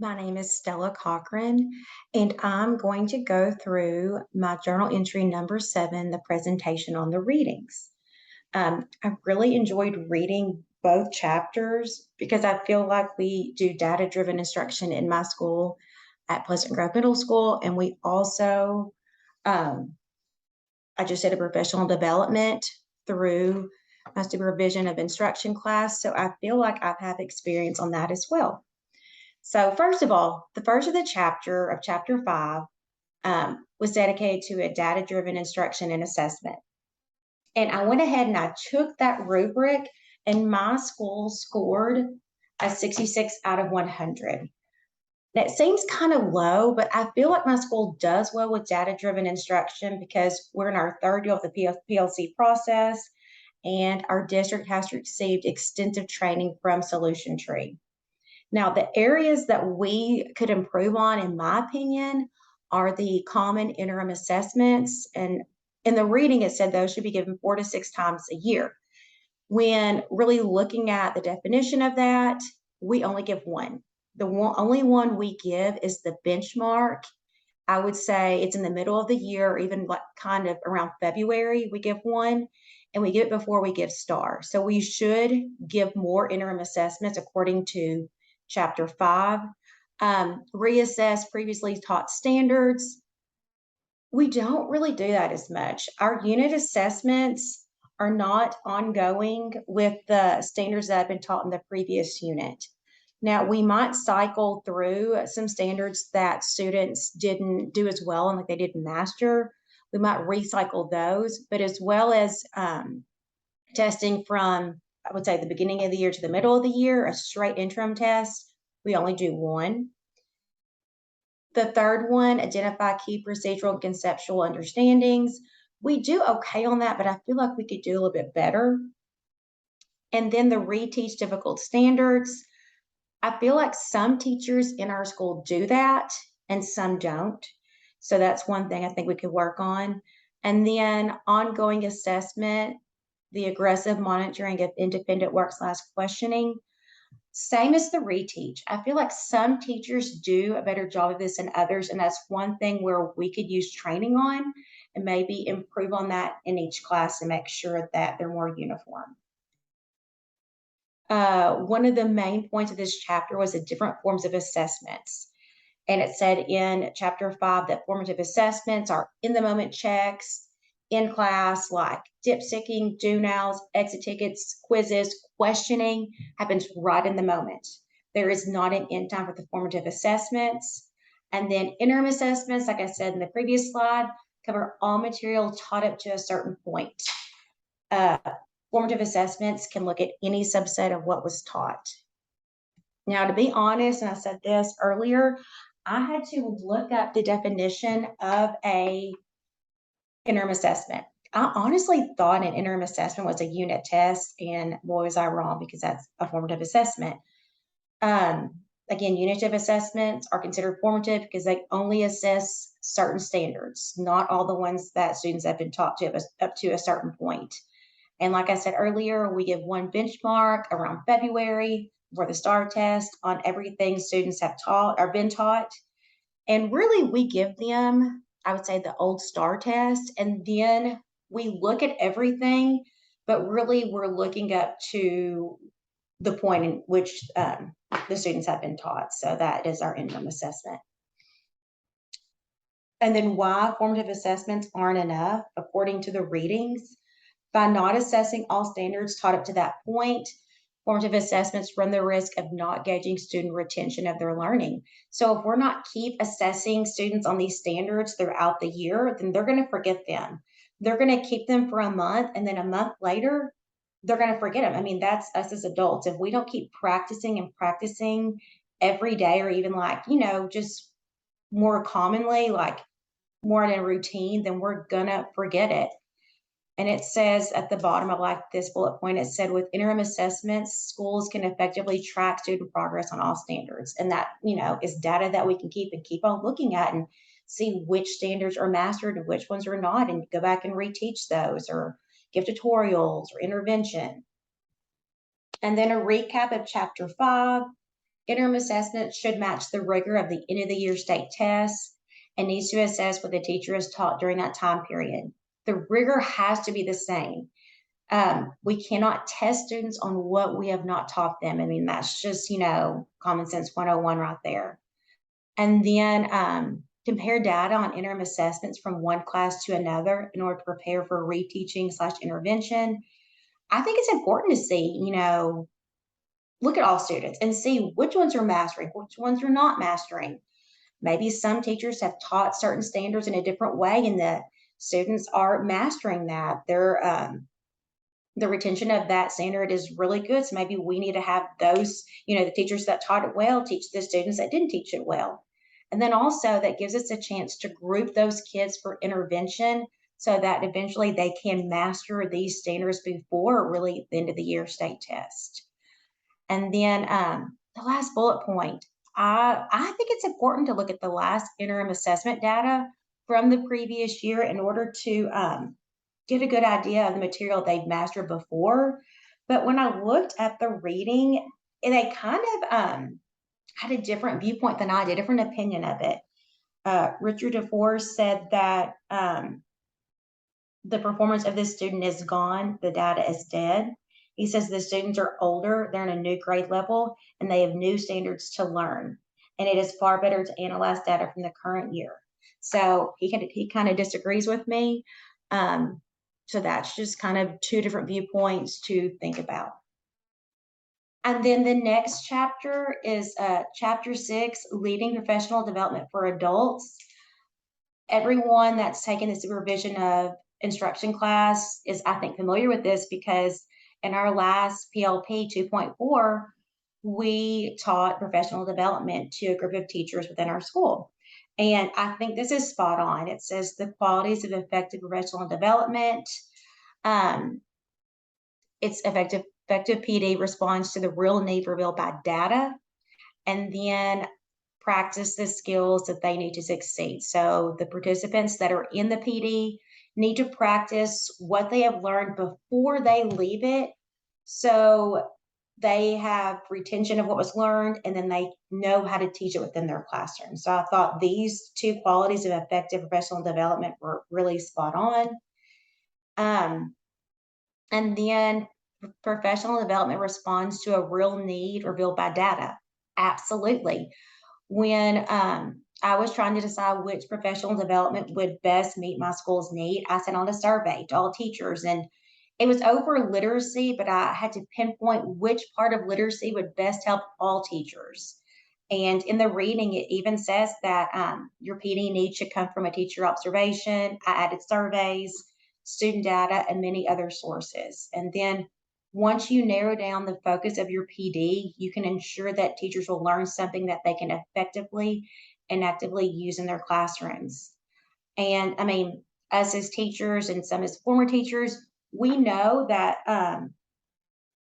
My name is Stella Cochran, and I'm going to go through my journal entry number 7, the presentation on the readings. I really enjoyed reading both chapters because I feel like we do data driven instruction in my school at Pleasant Grove Middle School, and we also, um, I just did a professional development through my supervision of instruction class, so I feel like I've had experience on that as well. So, first of all, the first of the chapter of chapter 5 was dedicated to a data driven instruction and assessment. And I went ahead and I took that rubric, and my school scored a 66 out of 100. That seems kind of low, but I feel like my school does well with data driven instruction because we're in our third year of the PLC process, and our district has received extensive training from Solution Tree. Now, the areas that we could improve on, in my opinion, are the common interim assessments. And in the reading, it said those should be given 4 to 6 times a year. When really looking at the definition of that, we only give one. Only one we give is the benchmark. I would say it's in the middle of the year, or even like kind of around February, we give one, and we give it before we give STAR. So we should give more interim assessments according to Chapter 5. Reassess previously taught standards. We don't really do that as much. Our unit assessments are not ongoing with the standards that have been taught in the previous unit. Now, we might cycle through some standards that students didn't do as well and like they didn't master. We might recycle those, but as well as testing from, I would say, the beginning of the year to the middle of the year, a straight interim test, we only do one. The third one, identify key procedural and conceptual understandings. We do okay on that, but I feel like we could do a little bit better. And then the reteach difficult standards. I feel like some teachers in our school do that and some don't. So that's one thing I think we could work on. And then ongoing assessment, the aggressive monitoring of independent work/questioning. Same as the reteach. I feel like some teachers do a better job of this than others, and that's one thing where we could use training on and maybe improve on that in each class and make sure that they're more uniform. One of the main points of this chapter was the different forms of assessments. And it said in chapter 5 that formative assessments are in the moment checks in class, like dipsticking, do nows, exit tickets, quizzes, questioning happens right in the moment. There is not an end time for the formative assessments. And then interim assessments, like I said in the previous slide, cover all material taught up to a certain point. Formative assessments can look at any subset of what was taught. Now, to be honest, and I said this earlier, I had to look up the definition of a interim assessment. I honestly thought an interim assessment was a unit test, and boy, was I wrong because that's a formative assessment. Again, unitive assessments are considered formative because they only assess certain standards, not all the ones that students have been taught to up to a certain point. And like I said earlier, we give one benchmark around February for the STAR test on everything students have taught or been taught. And really, we give them, I would say, the old STAR test, and then we look at everything, but really we're looking up to the point in which the students have been taught. So that is our interim assessment. And then why formative assessments aren't enough, according to the readings. By not assessing all standards taught up to that point, formative assessments run the risk of not gauging student retention of their learning. So if we're not keep assessing students on these standards throughout the year, then they're going to forget them. They're going to keep them for a month, and then a month later, they're going to forget them. I mean, that's us as adults. If we don't keep practicing and practicing every day, or even like, just more commonly, like more in a routine, then we're going to forget it. And it says at the bottom of like this bullet point, it said with interim assessments, schools can effectively track student progress on all standards. And that, is data that we can keep on looking at and see which standards are mastered and which ones are not, and go back and reteach those or give tutorials or intervention. And then a recap of chapter 5. Interim assessment should match the rigor of the end of the year state tests and needs to assess what the teacher has taught during that time period. The rigor has to be the same. We cannot test students on what we have not taught them. I mean, that's just, common sense 101 right there. And then compare data on interim assessments from one class to another in order to prepare for reteaching/intervention. I think it's important to see, look at all students and see which ones are mastering, which ones are not mastering. Maybe some teachers have taught certain standards in a different way and the students are mastering that. The retention of that standard is really good. So maybe we need to have those, the teachers that taught it well teach the students that didn't teach it well. And then also that gives us a chance to group those kids for intervention so that eventually they can master these standards before really the end of the year state test. And then the last bullet point, I think it's important to look at the last interim assessment data from the previous year in order to get a good idea of the material they've mastered before. But when I looked at the reading, they kind of had a different viewpoint than I did, a different opinion of it. Richard DeForest said that the performance of this student is gone, the data is dead. He says the students are older, they're in a new grade level, and they have new standards to learn. And it is far better to analyze data from the current year. So he kind of disagrees with me. So that's just kind of two different viewpoints to think about. And then the next chapter is chapter 6, Leading Professional Development for Adults. Everyone that's taken the supervision of instruction class is, I think, familiar with this because in our last PLP 2.4, we taught professional development to a group of teachers within our school. And I think this is spot on. It says the qualities of effective professional development. It's effective PD responds to the real need revealed by data, and then practice the skills that they need to succeed. So the participants that are in the PD need to practice what they have learned before they leave it. So they have retention of what was learned, and then they know how to teach it within their classroom. So I thought these two qualities of effective professional development were really spot on. And then professional development responds to a real need revealed by data. Absolutely. When I was trying to decide which professional development would best meet my school's need, I sent out a survey to all teachers, and it was over literacy, but I had to pinpoint which part of literacy would best help all teachers. And in the reading, it even says that your PD needs should come from a teacher observation. I added surveys, student data, and many other sources. And then once you narrow down the focus of your PD, you can ensure that teachers will learn something that they can effectively and actively use in their classrooms. And I mean, us as teachers and some as former teachers, we know that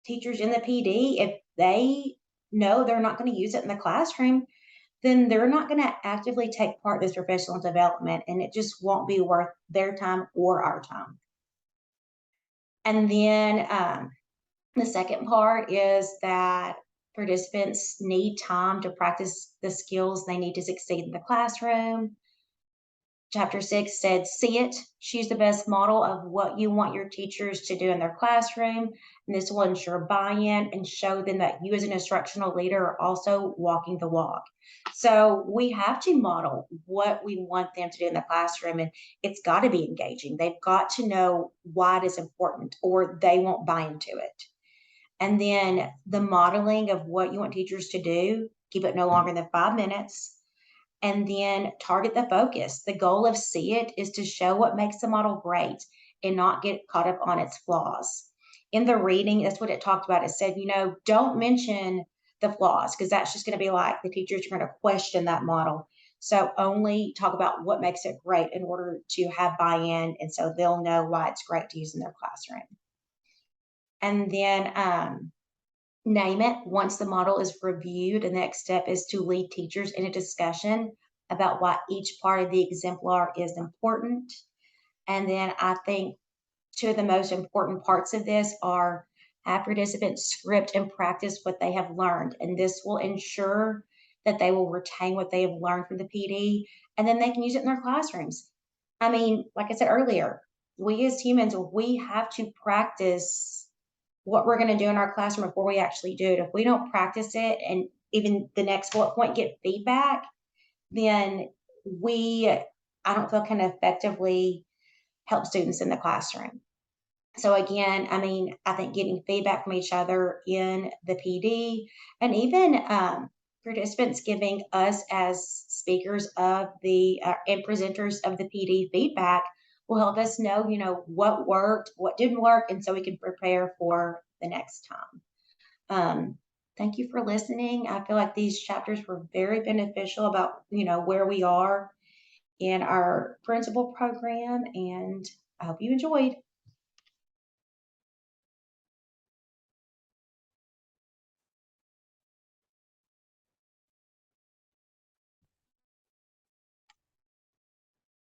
teachers in the PD, if they know they're not going to use it in the classroom, then they're not going to actively take part in this professional development, and it just won't be worth their time or our time. And then the second part is that participants need time to practice the skills they need to succeed in the classroom. Chapter 6 said, see it, choose the best model of what you want your teachers to do in their classroom. And this will ensure buy-in and show them that you as an instructional leader are also walking the walk. So we have to model what we want them to do in the classroom, and it's got to be engaging. They've got to know why it is important, or they won't buy into it. And then the modeling of what you want teachers to do, keep it no longer than 5 minutes. And then target the focus. The goal of See It is to show what makes the model great and not get caught up on its flaws. In the reading, that's what it talked about. It said, don't mention the flaws, because that's just going to be like the teachers are going to question that model. So only talk about what makes it great in order to have buy-in, and so they'll know why it's great to use in their classroom. And then name it. Once the model is reviewed, the next step is to lead teachers in a discussion about why each part of the exemplar is important. And then I think two of the most important parts of this are have participants script and practice what they have learned. And this will ensure that they will retain what they have learned from the PD, and then they can use it in their classrooms. I mean, like I said earlier, we as humans, we have to practice what we're going to do in our classroom before we actually do it. If we don't practice it and even the next bullet point get feedback, then we, I don't feel, can effectively help students in the classroom. So again, I mean, I think getting feedback from each other in the PD, and even participants giving us as speakers of the and presenters of the PD feedback will help us know, what worked, what didn't work, and so we can prepare for the next time. Thank you for listening. I feel like these chapters were very beneficial about, where we are in our principal program, and I hope you enjoyed.